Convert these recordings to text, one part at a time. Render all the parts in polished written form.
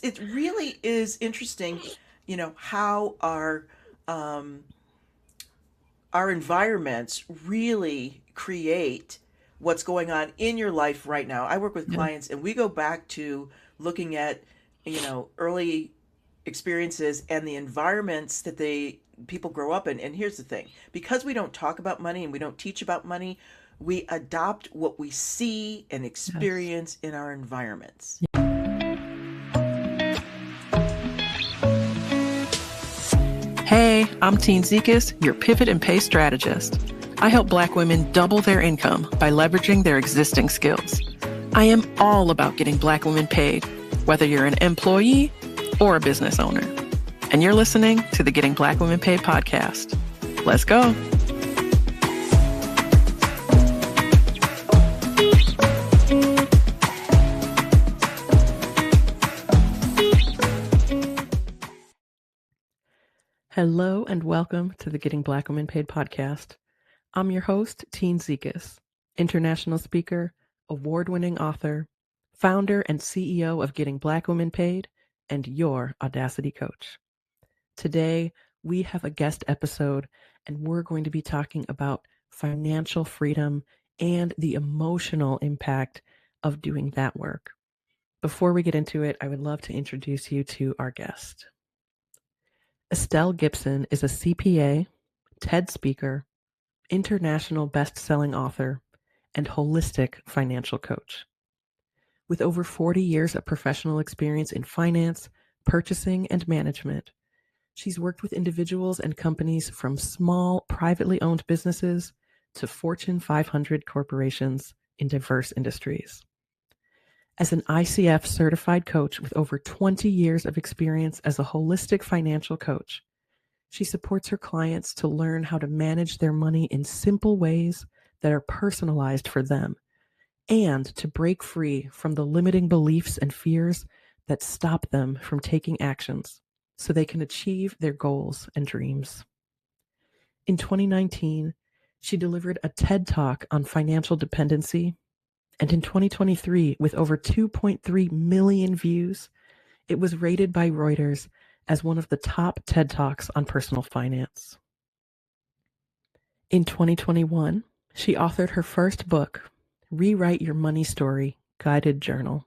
It really is interesting, how um, our environments really create what's going on in your life right now. I work with Yeah. clients and we go back to looking at, early experiences and the environments that people grow up in. And here's the thing, because we don't talk about money and we don't teach about money, we adopt what we see and Yes. experience in our environments. Hey, I'm Teen Zekas, your pivot and pay strategist. I help Black women double their income by leveraging their existing skills. I am all about getting Black women paid, whether you're an employee or a business owner. And you're listening to the Getting Black Women Paid podcast. Let's go. Hello and welcome to the Getting Black Women Paid podcast. I'm your host, Teen Zekas, international speaker, award-winning author, founder and CEO of Getting Black Women Paid, and your Audacity coach. Today, we have a guest episode, and we're going to be talking about financial freedom and the emotional impact of doing that work. Before we get into it, I would love to introduce you to our guest. Estelle Gibson is a CPA, TED speaker, international best-selling author, and holistic financial coach. With over 40 years of professional experience in finance, purchasing, and management, she's worked with individuals and companies from small, privately owned businesses to Fortune 500 corporations in diverse industries. As an ICF certified coach with over 20 years of experience as a holistic financial coach, she supports her clients to learn how to manage their money in simple ways that are personalized for them and to break free from the limiting beliefs and fears that stop them from taking actions so they can achieve their goals and dreams. In 2019, she delivered a TED Talk on financial dependency, and in 2023, with over 2.3 million views, it was rated by Reuters as one of the top TED Talks on personal finance. In 2021, she authored her first book, Rewrite Your Money Story Guided Journal.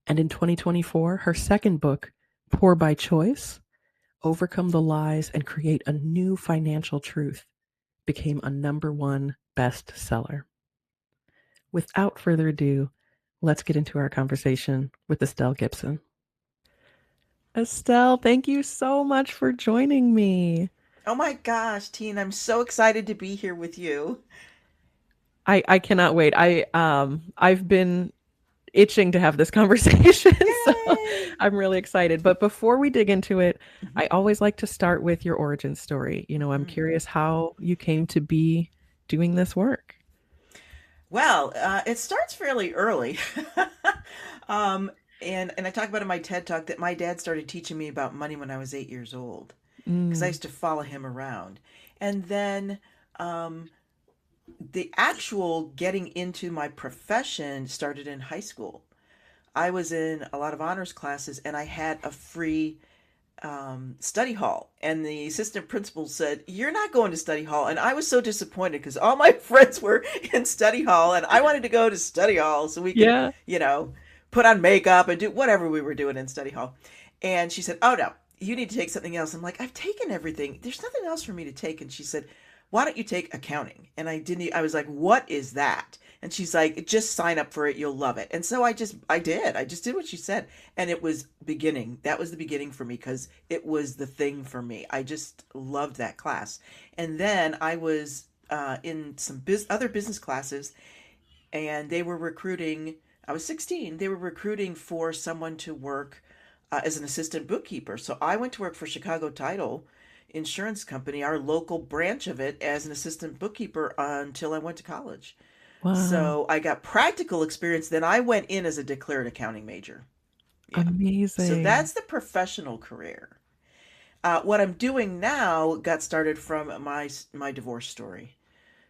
And in 2024, her second book, Poor by Choice, Overcome the Lies and Create a New Financial Truth, became a #1 bestseller. Without further ado, let's get into our conversation with Estelle Gibson. Estelle, thank you so much for joining me. Oh my gosh, Teen, I'm so excited to be here with you. I cannot wait. I've been itching to have this conversation, so Yay! I'm really excited. But before we dig into it, Mhm. I always like to start with your origin story. I'm Mm. curious how you came to be doing this work. Well, it starts fairly early. um, and I talk about in my TED talk that my dad started teaching me about money when I was 8 years old because I Mm, used to follow him around. And then um, the actual getting into my profession started in high school. I was in a lot of honors classes and I had a free study hall, and the assistant principal said, "You're not going to study hall." And I was so disappointed because all my friends were in study hall, and I wanted to go to study hall so we could, yeah. you know, put on makeup and do whatever we were doing in study hall. And she said, "Oh no, you need to take something else." I'm like, "I've taken everything. There's nothing else for me to take." And she said, "Why don't you take accounting?" And I didn't. I was like, "What is that?" And she's like, "Just sign up for it. You'll love it." And so I did. I just did what she said. And it was beginning. That was the beginning for me because it was the thing for me. I just loved that class. And then I was in some other business classes, and they were recruiting. I was 16. They were recruiting for someone to work as an assistant bookkeeper. So I went to work for Chicago Title Insurance Company, our local branch of it, as an assistant bookkeeper until I went to college. Wow. So I got practical experience. Then I went in as a declared accounting major. Yeah. So Amazing. that's the professional career. What I'm doing now got started from my divorce story.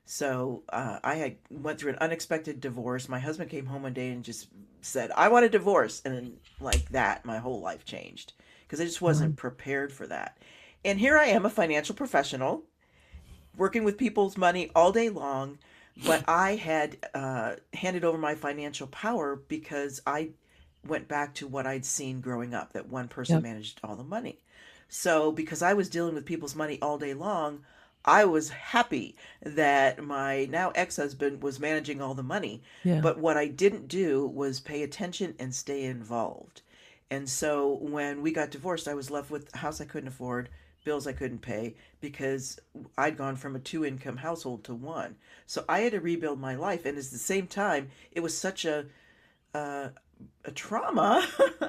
So I had went through an unexpected divorce. My husband came home one day and just said, "I want a divorce," and then like that, my whole life changed because I just wasn't Wow. prepared for that. And here I am, a financial professional, working with people's money all day long, but I had handed over my financial power because I went back to what I'd seen growing up, that one person Yep. managed all the money. So, because I was dealing with people's money all day long, I was happy that my now ex husband was managing all the money. Yeah. But what I didn't do was pay attention and stay involved. And so when we got divorced, I was left with a house I couldn't afford, bills I couldn't pay because I'd gone from a two income household to one. So I had to rebuild my life. And at the same time, it was such uh, a trauma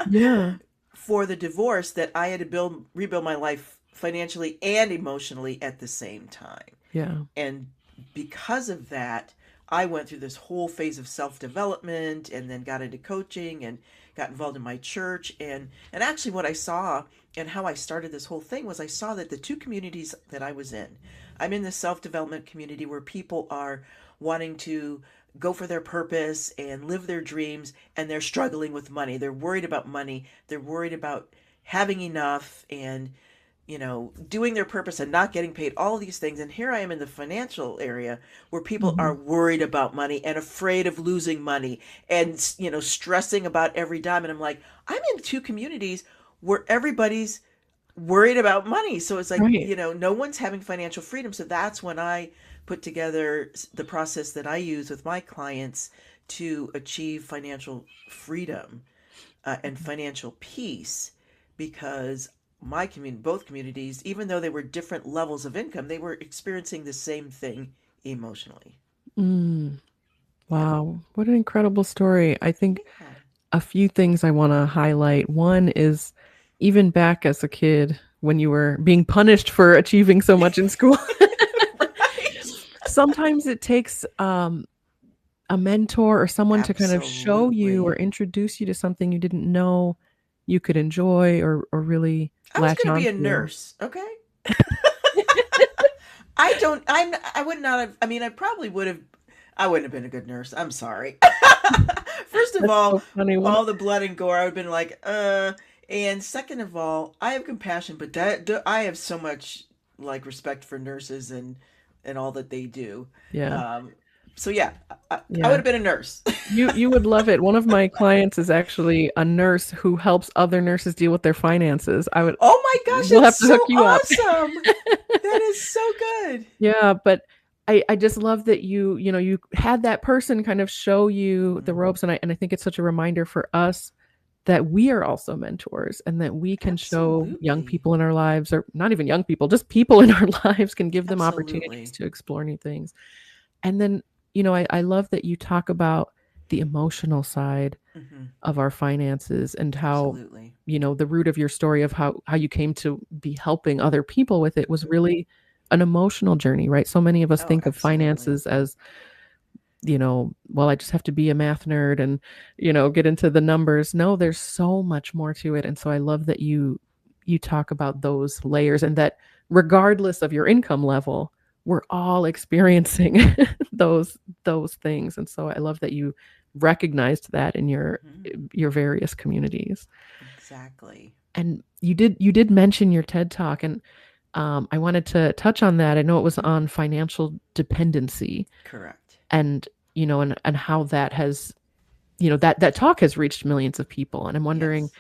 Yeah. for the divorce that I had to rebuild my life financially and emotionally at the same time. Yeah. And because of that, I went through this whole phase of self-development and then got into coaching and got involved in my church, and actually what I saw and how I started this whole thing was I saw that the two communities that I was in, I'm in the self-development community where people are wanting to go for their purpose and live their dreams, and they're struggling with money. They're worried about money. They're worried about having enough and doing their purpose and not getting paid, all of these things. And here I am in the financial area where people Hmm. are worried about money and afraid of losing money and, stressing about every dime. And I'm like, I'm in two communities where everybody's worried about money. So it's like, Right. no one's having financial freedom. So that's when I put together the process that I use with my clients to achieve financial freedom and financial peace, because my community, both communities, even though they were different levels of income, they were experiencing the same thing emotionally. Mm. Yeah. Wow. What an incredible story. I think Yeah. a few things I want to highlight. One is even back as a kid when you were being punished for achieving so much in school. Right. Sometimes it takes a mentor or someone to kind of show you or Absolutely. introduce you to something you didn't know you could enjoy or really I was latch going to be a onto. nurse. Okay. I would not have, I mean, I probably would have, I wouldn't have been a good nurse. I'm sorry. First of That's all, so funny. One, all the blood and gore, I would have been like, and second of all, I have compassion, but I have so much like respect for nurses and all that they do. yeah, Um, so yeah, I would yeah. have been a nurse. You would love it. One of my clients is actually a nurse who helps other nurses deal with their finances. Oh my gosh, We'll that's have to so hook you up. awesome. That is so good. Yeah, but I just love that you had that person kind of show you the Mm, ropes, and I think it's such a reminder for us that we are also mentors and that we can show young absolutely. people in our lives, or not even young people, just people in our lives, can give them opportunities Absolutely. to explore new things. And then, I love that you talk about the emotional side Hmm. of our finances and how, Absolutely. the root of your story of how you came to be helping other people with it was Hmm. really an emotional journey, right? So many of us Oh, think of absolutely. finances as, well, I just have to be a math nerd and, get into the numbers. No, there's so much more to it. And so I love that you talk about those layers and that regardless of your income level, we're all experiencing those things. And so I love that you recognized that in Hmm. your various communities. Exactly. And you did mention your TED Talk, and I wanted to touch on that. I know it was Hmm. on financial dependency, Correct. and and how that has, that talk has reached millions of people. And I'm wondering Yes.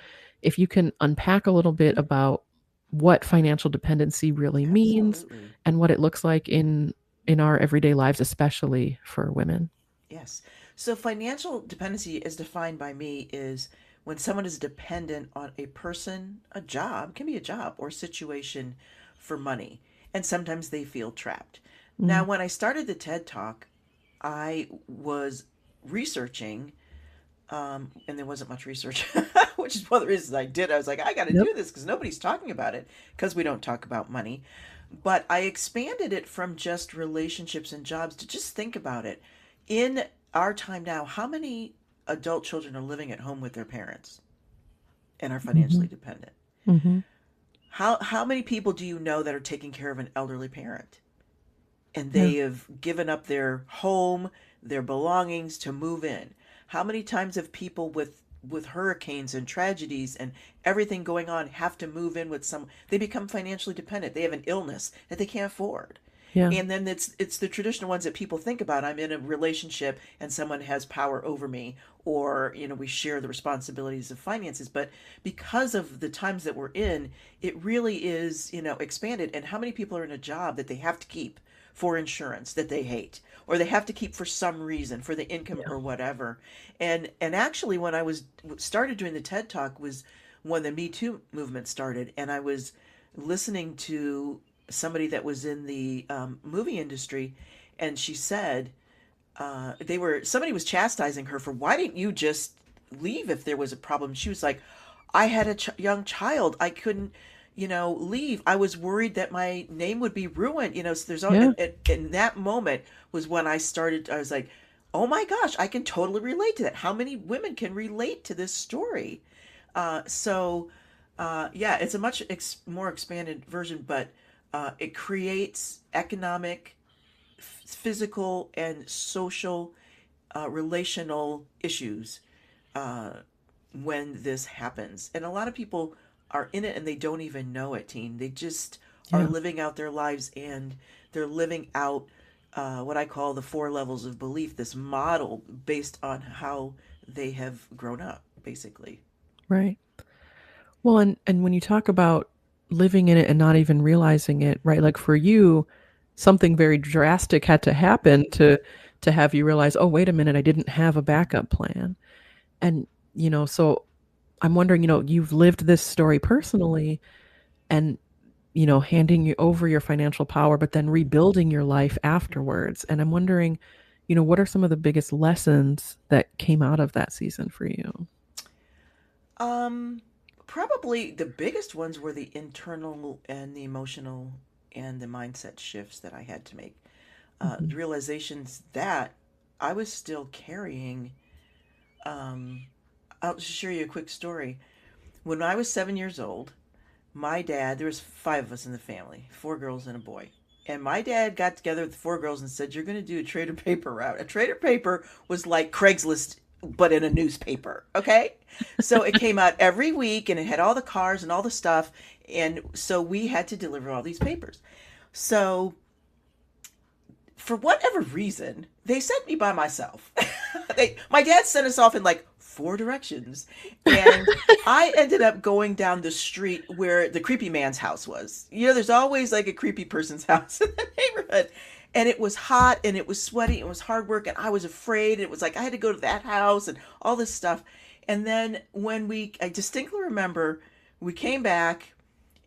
if you can unpack a little bit about what financial dependency really means Absolutely. and what it looks like in our everyday lives, especially for women. Yes. So financial dependency, as defined by me, is when someone is dependent on a person, a job, can be a job or situation, for money. And sometimes they feel trapped. Now, Mm. when I started the TED Talk, I was researching, and there wasn't much research, which is one of the reasons I did. I was like, I got to Yep. do this because nobody's talking about it because we don't talk about money. But I expanded it from just relationships and jobs to just think about it. In our time now, how many adult children are living at home with their parents and are Hmm. financially dependent? Hmm. How many people do you know that are taking care of an elderly parent? and Yeah. they have given up their home, their belongings to move in. How many times have people with hurricanes and tragedies and everything going on have to move in with some, they become financially dependent. They have an illness that they can't afford. Yeah. And then it's the traditional ones that people think about. I'm in a relationship and someone has power over me, or we share the responsibilities of finances. But because of the times that we're in, it really is expanded. And how many people are in a job that they have to keep for insurance that they hate, or they have to keep for some reason, for the income Yeah. or whatever. And actually, when I was started doing the TED Talk was when the Me Too movement started, and I was listening to somebody that was in the movie industry, and she said somebody was chastising her for, why didn't you just leave if there was a problem? She was like, I had a young child, I couldn't leave. I was worried that my name would be ruined. So there's all, Yeah. and that moment was when I was like, oh my gosh, I can totally relate to that. How many women can relate to this story? Yeah, it's a much more expanded version, but it creates economic, physical, and social, relational issues uh, when this happens. And a lot of people are in it and they don't even know it, teen. They just are Yeah. living out their lives, and they're living out what I call the four levels of belief, this model based on how they have grown up, basically. Right. Well, and when you talk about living in it and not even realizing it, right? Like for you, something very drastic had to happen to have you realize, "Oh, wait a minute, I didn't have a backup plan." And, so I'm wondering, you've lived this story personally and, handing you over your financial power, but then rebuilding your life afterwards. And I'm wondering, what are some of the biggest lessons that came out of that season for you? Um, Probably the biggest ones were the internal and the emotional and the mindset shifts that I had to make. Mhm. The realizations that I was still carrying. Um, I'll just share you a quick story. When I was 7 years old, my dad, there was five of us in the family, four girls and a boy. And my dad got together with the four girls and said, you're going to do a trade paper route. A trade paper was like Craigslist, but in a newspaper. Okay. So it came out every week and it had all the cars and all the stuff. And so we had to deliver all these papers. So for whatever reason, they sent me by myself. My dad sent us off in like four directions, and I ended up going down the street where the creepy man's house was. There's always like a creepy person's house in the neighborhood. And it was hot and it was sweaty and it was hard work and I was afraid. It was like I had to go to that house and all this stuff. And then I distinctly remember we came back,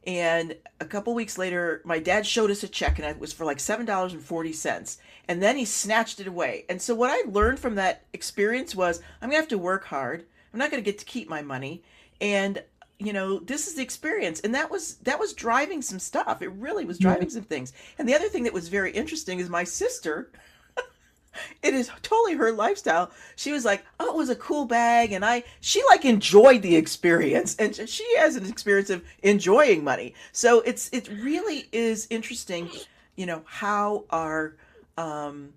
and a couple weeks later, my dad showed us a check, and it was for like $7.40. And then he snatched it away. And so, what I learned from that experience was I'm going to have to work hard. I'm not going to get to keep my money. And, this is the experience. And that was driving some stuff. It really was Yeah. driving some things. And the other thing that was very interesting is my sister, it is totally her lifestyle. She was like, "Oh, it was a cool bag," and she like enjoyed the experience, and she has an experience of enjoying money. So it really is interesting, how um,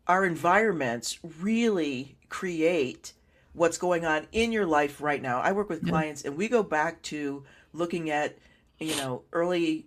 our environments really create what's going on in your life right now. I work with Yeah. clients, and we go back to looking at early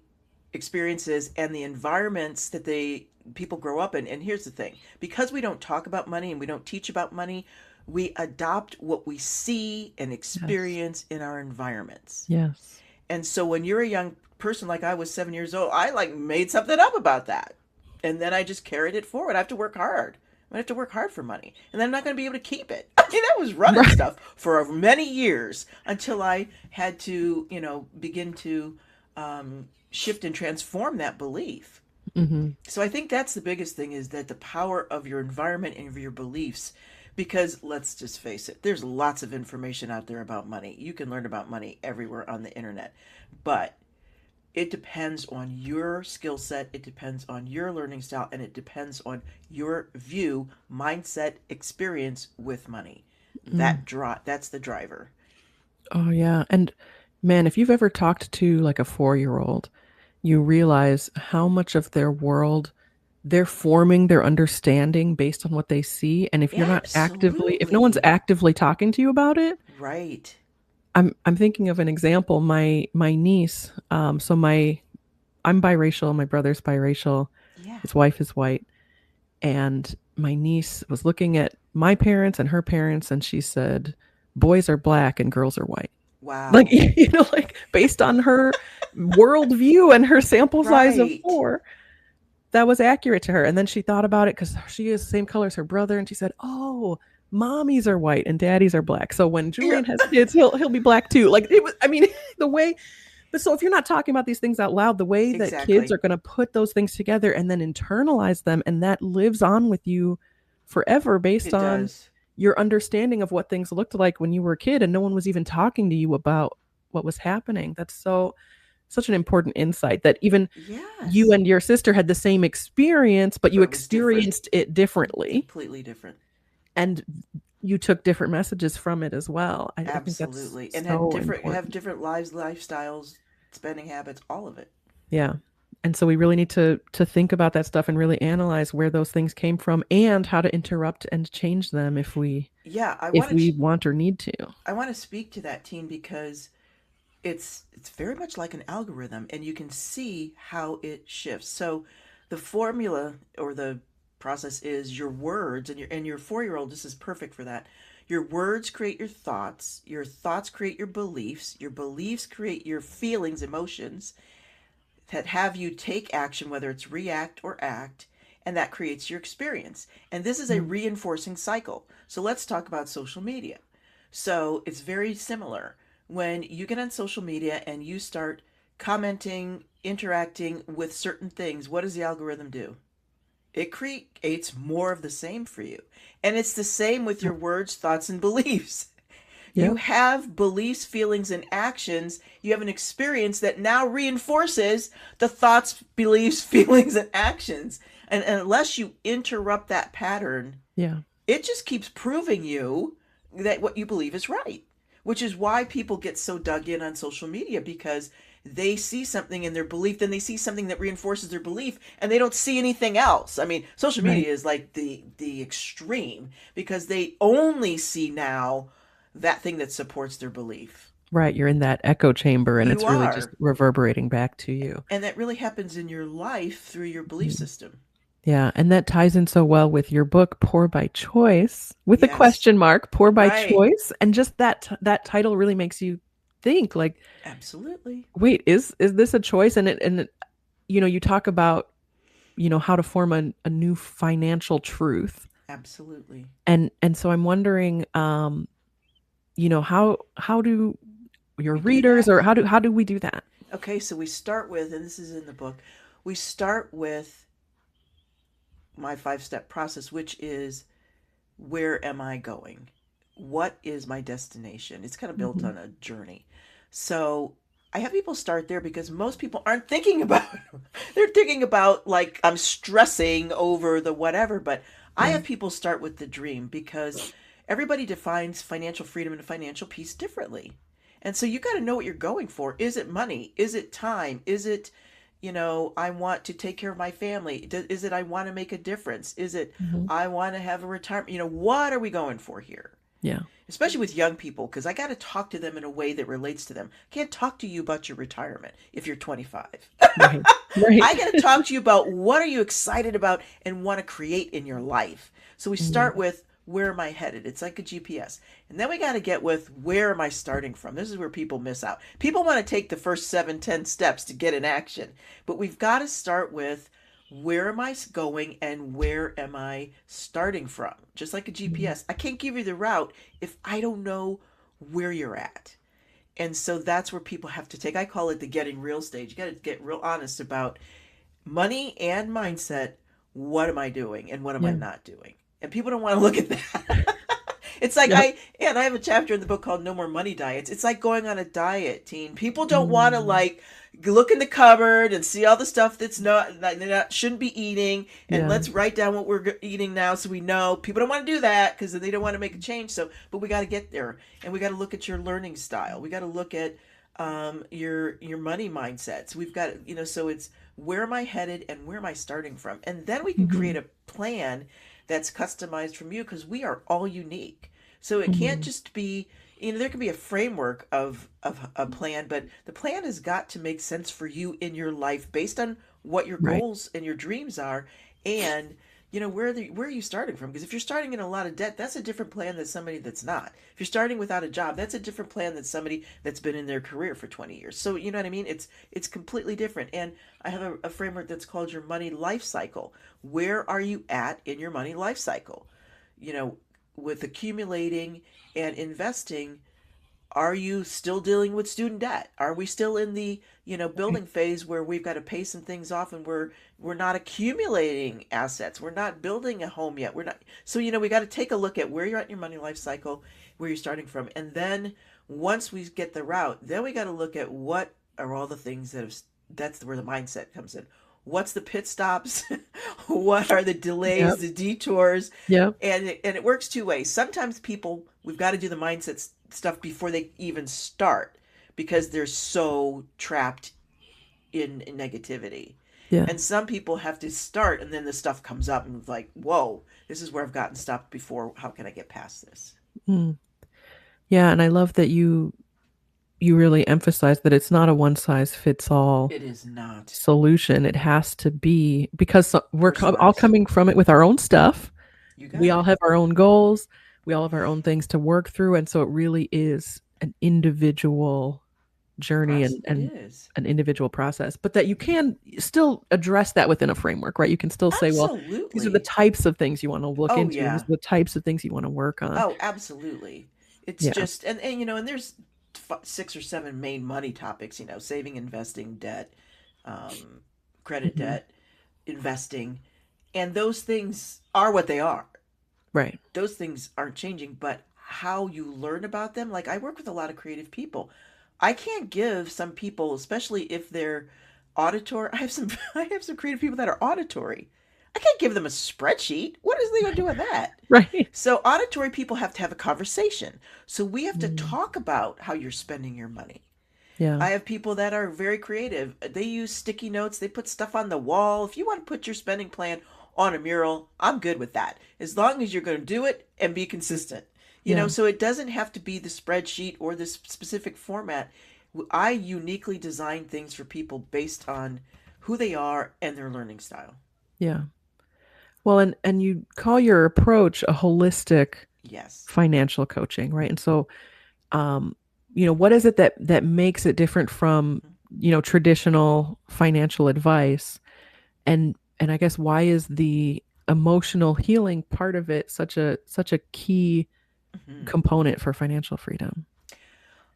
experiences and the environments that they people grow up in. And here's the thing, because we don't talk about money and we don't teach about money, we adopt what we see and Yes. experience in our environments. Yes. And so when you're a young person, like I was 7 years old, I like made something up about that, and then I just carried it forward. I have to work hard. I have to work hard for money, and then I'm not going to be able to keep it. I mean, I was running Right. stuff for many years until I had to, begin to shift and transform that belief. Mhm. So I think that's the biggest thing, is that the power of your environment and of your beliefs. Because let's just face it, there's lots of information out there about money. You can learn about money everywhere on the internet. But it depends on your skill set, it depends on your learning style, and it depends on your view, mindset, experience with money. Mm. That's the driver. Oh, yeah, and man, if you've ever talked to, like, a 4-year-old, you realize how much of their world they're forming their understanding based on what they see. And if you're not actively, if no one's Absolutely. actively talking to you about it, Right. I'm thinking of an example. My niece, I'm biracial. My brother's biracial. Yeah. His wife is white, and my niece was looking at my parents and her parents, and she said, "Boys are black and girls are white." Like Wow. like based on her worldview and her sample size of Right. 4, that was accurate to her. And then she thought about it because she is the same color as her brother, and she said, "Oh, mommies are white and daddies are black. So when Yeah. Julian has kids, he'll be black too." Like it was. I mean, the way. But so if you're not talking about these things out loud, the way that kids Exactly. are going to put those things together and then internalize them, and that lives on with you forever based It on does. your understanding of what things looked like when you were a kid, and no one was even talking to you about what was happening. That's such an important insight that even you Yes. and your sister had the same experience, but you But it was different. experienced it differently, Completely different. and you took different messages from it as well. I think that's Absolutely. And so have important. different lives, lifestyles, spending habits, all of it. Yeah. And so we really need to think about that stuff and really analyze where those things came from and how to interrupt and change them Yeah, if we want or need to. I want to speak to that teen because it's very much like an algorithm and you can see how it shifts. So the formula or the process is your words, and your 4-year-old, this is perfect for that. Your words create your thoughts create your beliefs create your feelings, emotions that have you take action, whether it's react or act, and that creates your experience. And this is a Mm. reinforcing cycle. So let's talk about social media. So it's very similar. When you get on social media and you start commenting, interacting with certain things, what does the algorithm do? It creates more of the same for you. And it's the same with your Yep. words, thoughts, and beliefs. You Yep. have beliefs, feelings, and actions. You have an experience that now reinforces the thoughts, beliefs, feelings, and actions. And unless you interrupt that pattern, Yeah. it just keeps proving you that what you believe is right, which is why people get so dug in on social media, because they see something in their belief, then they see something that reinforces their belief, and they don't see anything else. I mean, social Right. media is like the extreme because they only see now that thing that supports their belief. Right. You're in that echo chamber and You it's really just are. reverberating back to you. And that really happens in your life through your belief Mm. system. Yeah, and that ties in so well with your book Poor by Choice with a Yes. question mark, Poor by Right. Choice, and just that title really makes you think like, Absolutely. wait, is this a choice? You talk about, how to form a new financial truth. Absolutely. And so I'm wondering, how do your We do readers, that. or how do we do that? Okay, so we start with, and this is in the book, we start with my 5-step process, which is, where am I going? What is my destination? It's kind of built Mhm. on a journey. So I have people start there because most people aren't thinking about they're thinking about, like, I'm stressing over the whatever, but I Yeah. have people start with the dream because everybody defines financial freedom and financial peace differently. And so you got to know what you're going for. Is it money? Is it time? Is it, I want to take care of my family? Is it I want to make a difference? Is it Mhm. I want to have a retirement? What are we going for here? Yeah. Especially with young people, because I got to talk to them in a way that relates to them. I can't talk to you about your retirement if you're 25. Right. Right. I got to talk to you about what are you excited about and want to create in your life. So we start Mhm. with, where am I headed? It's like a GPS. And then we got to get with, where am I starting from? This is where people miss out. People want to take the first 7, 10 steps to get in action, but we've got to start with, where am I going and where am I starting from? Just like a Mhm. GPS. I can't give you the route if I don't know where you're at. And so that's where people have to take, I call it the getting real stage. You got to get real honest about money and mindset. What am I doing and what am I Yeah. not doing? And people don't want to look at that. It's like, Yep. I have a chapter in the book called No More Money Diets. It's like going on a diet, teen. People don't want to, Mm. like, look in the cupboard and see all the stuff that's not shouldn't be eating, and Yeah. let's write down what we're eating now so we know. People don't want to do that because they don't want to make a change. So, but we got to get there, and we got to look at your learning style. We got to look at, your money mindsets. We've got, so it's where am I headed and where am I starting from? And then we can create Hmm. a plan that's customized from you because we are all unique. So it can't Hmm. just be, there can be a framework of a plan, but the plan has got to make sense for you in your life based on what your Right. goals and your dreams are, and where are you starting from? Because if you're starting in a lot of debt, that's a different plan than somebody that's not. If you're starting without a job, that's a different plan than somebody that's been in their career for 20 years. So you know what I mean? It's completely different. And I have a framework that's called your money life cycle. Where are you at in your money life cycle? You know, with accumulating and investing, are you still dealing with student debt? Are we still in the, Right. building phase where we've got to pay some things off and we're not accumulating assets. We're not building a home yet. We're not. So, we got to take a look at where you're at in your money life cycle, where you're starting from. And then once we get the route, then we got to look at what are all the things that's where the mindset comes in. What's the pit stops? What are the delays, Yep. the detours? Yep. And it works two ways. Sometimes people, we've got to do the mindset stuff before they even start because they're so trapped in negativity. Yeah. And some people have to start and then the stuff comes up and it's like, whoa, this is where I've gotten stopped before. How can I get past this? Mm. Yeah, and I love that you really emphasize that it's not a one size fits all It is not solution. It has to be because all personalized. coming from it with our own stuff. You We got all it. have our own goals. We all have our own things to work through, and so it really is an individual journey It and is. an individual process, but that you can still address that within a framework, right? You can still say, well, these are the Absolutely. types of things you want to look Oh, into. These yeah. are the types of things you want to work on. Oh, absolutely. It's Yeah. just, and there's six or seven main money topics, saving, investing, debt, um, credit Hmm. debt, investing. And those things are what they are. Right. Those things aren't changing, but how you learn about them, like I work with a lot of creative people. I can't give some people, especially if they're auditory. I have some creative people that are auditory. I can't give them a spreadsheet. What is they going to do with that? Right. So auditory people have to have a conversation. So we have to Mm. talk about how you're spending your money. Yeah. I have people that are very creative. They use sticky notes, they put stuff on the wall. If you want to put your spending plan on a mural, I'm good with that. As long as you're going to do it and be consistent. Yeah. So it doesn't have to be the spreadsheet or this specific format. I uniquely design things for people based on who they are and their learning style. Yeah. Well, and you call your approach a holistic Yes. financial coaching, right? And so, um, what is it that makes it different from, traditional financial advice? And I guess why is the emotional healing part of it such a key Mm-hmm. component for financial freedom?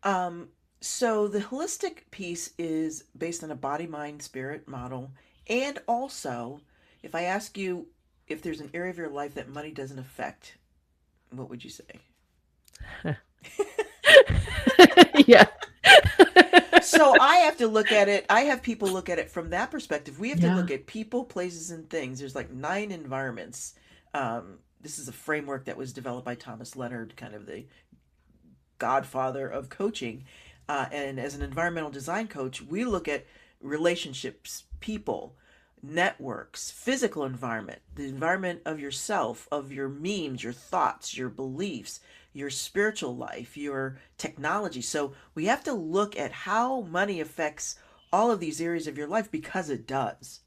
Um, so the holistic piece is based on a body, mind, spirit model. And also, if I ask you if there's an area of your life that money doesn't affect, what would you say? Yeah. So I have to look at it. I have people look at it from that perspective. We have to Yeah. look at people, places, and things. There's like 9 environments. This is a framework that was developed by Thomas Leonard, kind of the godfather of coaching. And as an environmental design coach, we look at relationships, people, networks, physical environment, the environment of yourself, of your memes, your thoughts, your beliefs, your spiritual life, your technology. So we have to look at how money affects all of these areas of your life because it does.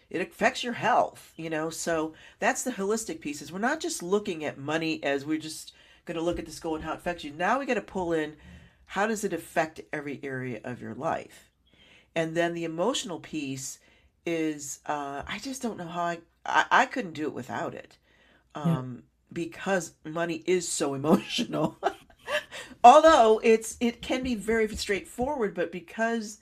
It affects your health, so that's the holistic pieces. We're not just looking at money as we're just going to look at this going how it affects you. Now we got to pull in how does it affect every area of your life. And then the emotional piece is I just don't know how I couldn't do it without it, Yeah. because money is so emotional. Although it can be very straightforward, but because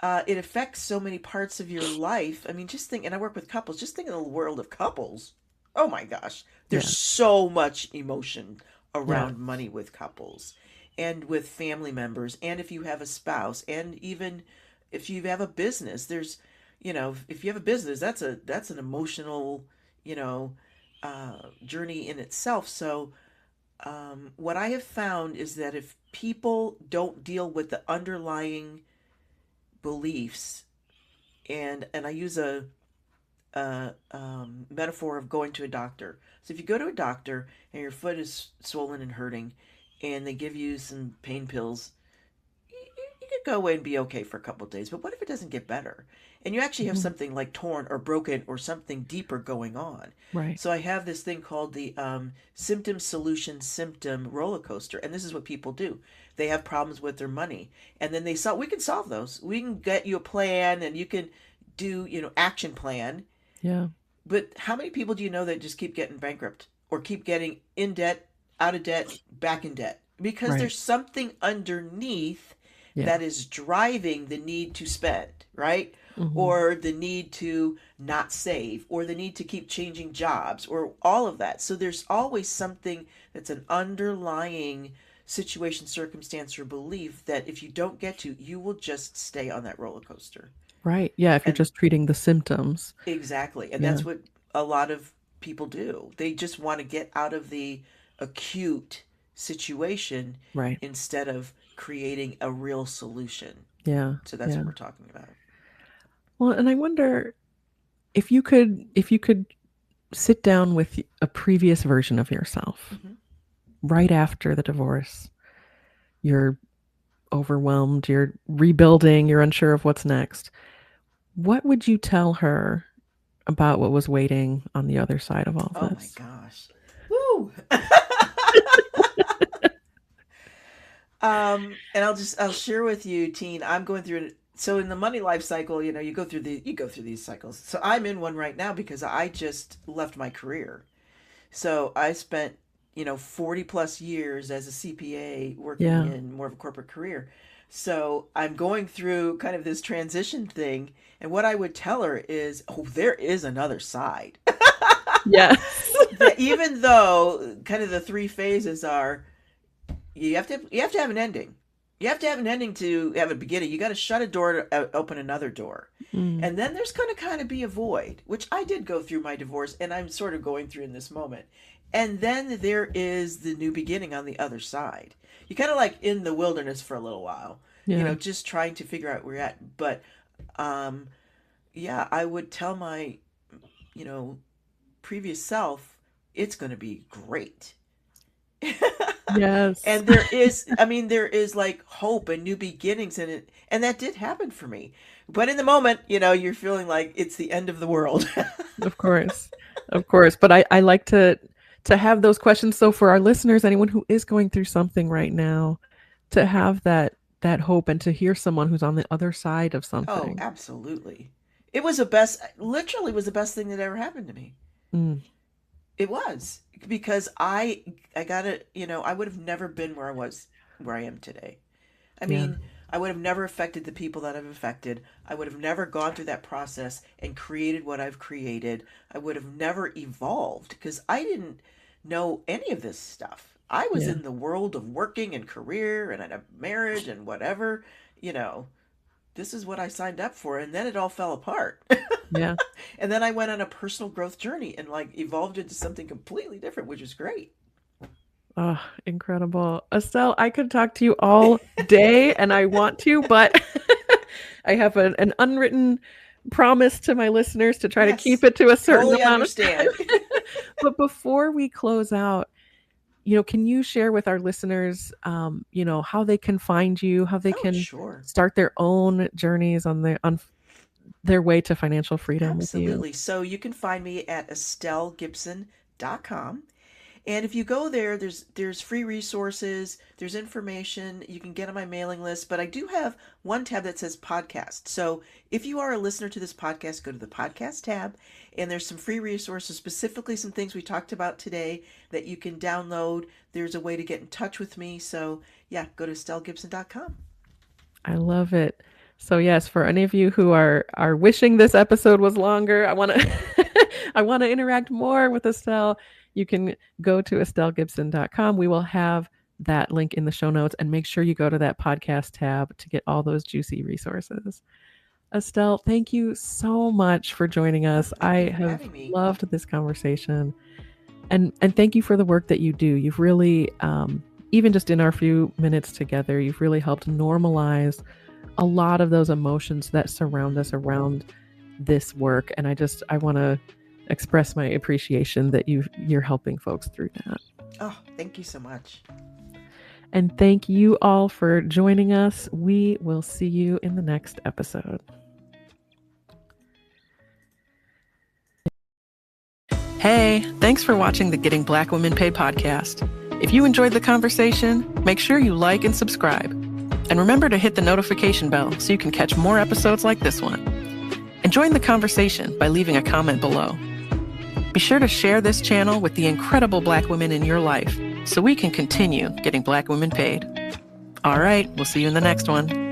it affects so many parts of your life. I mean, just think, and I work with couples, just think of the world of couples. Oh my gosh, there's Yeah. so much emotion Yeah. around money with couples and with family members, and if you have a spouse, and even if you have a business, if you have a business, that's an emotional, journey in itself. So What I have found is that if people don't deal with the underlying beliefs, and I use a metaphor of going to a doctor. So if you go to a doctor and your foot is swollen and hurting, and they give you some pain pills, you could go away and be okay for a couple of days. But what if it doesn't get better? And you actually have Mhm. something like torn or broken or something deeper going on. Right. So I have this thing called the symptom solution symptom roller coaster, and this is what people do. They have problems with their money, and then they solve. We can solve those. We can get you a plan, and you can do action plan. Yeah. But how many people do you know that just keep getting bankrupt or keep getting in debt, out of debt, back in debt? Because Right. there's something underneath Yeah. that is driving the need to spend, right? Hmm. Or the need to not save, or the need to keep changing jobs, or all of that. So there's always something that's an underlying situation, circumstance, or belief that if you don't get to, you will just stay on that roller coaster. Right. Yeah. If you're And just treating the symptoms. exactly. And Yeah. that's what a lot of people do. They just want to get out of the acute situation Right. instead of creating a real solution. Yeah. So that's what Yeah. we're talking about. Well, and I wonder if you could sit down with a previous version of yourself Hmm. right after the divorce. You're overwhelmed, you're rebuilding, you're unsure of what's next. What would you tell her about what was waiting on the other side of all Oh my this? gosh. Woo! And I'll share with you, teen. I'm going through it. So in the money life cycle, you go through these cycles. So I'm in one right now because I just left my career. So I spent, 40 plus years as a CPA working Yeah. in more of a corporate career. So I'm going through kind of this transition thing. And what I would tell her is, oh, there is another side. Yes. That even though kind of the three phases are you have to have an ending. You have to have an ending to have a beginning. You got to shut a door to open another door. Mm, And then there's going to kind of be a void, which I did go through my divorce and I'm sort of going through in this moment. And then there is the new beginning on the other side. You kind of like in the wilderness for a little while, yeah. just trying to figure out where you're at. But um, yeah, I would tell my, you know, previous self, it's going to be great. Yes. And there is like hope and new beginnings in it, and that did happen for me. But in the moment, you're feeling like it's the end of the world. Of course. Of course. But I like to have those questions. So for our listeners, anyone who is going through something right now, to have that hope and to hear someone who's on the other side of Oh, something. absolutely. It was the best, literally was the best thing that ever happened to me. Mm, It was because I got it, I would have never been where I am today. I yeah. mean, I would have never affected the people that I've affected. I would have never gone through that process and created what I've created. I would have never evolved because I didn't know any of this stuff. I was Yeah. in the world of working and career and a marriage and whatever, you know. This is what I signed up for, and then it all fell apart. Yeah. And then I went on a personal growth journey and like evolved into something completely different, which is great. Oh, incredible. Estelle, I could talk to you all day and I want to, but I have an unwritten promise to my listeners to try to keep Yes, it to a certain totally amount of understand. time. But before we close out, can you share with our listeners, how they can find you, how they Oh, can sure. start their own journeys on their way to financial freedom with you? Absolutely. So you can find me at estellegibson.com. And if you go there, there's free resources, there's information, you can get on my mailing list, but I do have one tab that says podcast. So if you are a listener to this podcast, go to the podcast tab and there's some free resources, specifically some things we talked about today that you can download. There's a way to get in touch with me. So yeah, go to estellegibson.com. I love it. So yes, for any of you who are wishing this episode was longer, I want to I want to interact more with Estelle. You can go to estellegibson.com. We will have that link in the show notes and make sure you go to that podcast tab to get all those juicy resources. Estelle, thank you so much for joining Oh, us. thank you I for have having me. loved this conversation. And thank you for the work that you do. You've really, even just in our few minutes together, you've really helped normalize a lot of those emotions that surround us around this work. And I want to express my appreciation that you're helping folks through that. Oh, thank you so much. And thank you all for joining us. We will see you in the next episode. Hey, thanks for watching the Getting Black Women Paid podcast. If you enjoyed the conversation, make sure you like and subscribe. And remember to hit the notification bell so you can catch more episodes like this one. And join the conversation by leaving a comment below. Be sure to share this channel with the incredible Black women in your life so we can continue getting Black women paid. All right, we'll see you in the next one.